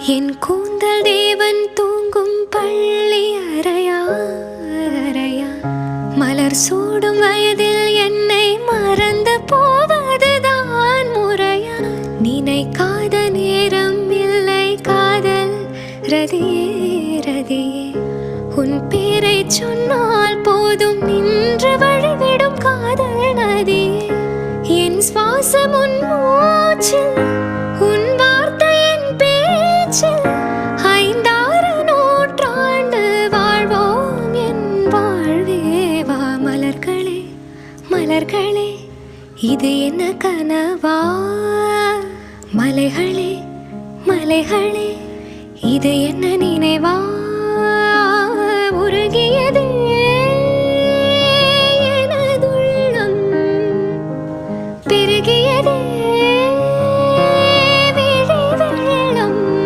என் கூந்தல் தேவன் தூங்கும் பள்ளி அறையா அறையா, மலர் சூடும் வயதில் என்னை மறந்து போவதுதான் முறையா? நினைக்காத நேரம் இல்லை காதல் ரதியே ரதியே, உன் பேரை சொன்னால் போதும் நின்று வழிவிடும் காதல் நதியே. என் சுவாசம் உன் மூச்சில், உன் வார்த்தை என் பேச்சில், 5-6 நூற்றாண்டு வாழ்வோம் என் வாழ்வே வா. மலர்களே மலர்களே, இது என்ன கனவா? மலைகளே மலைகளே, இது என்ன நினைவா?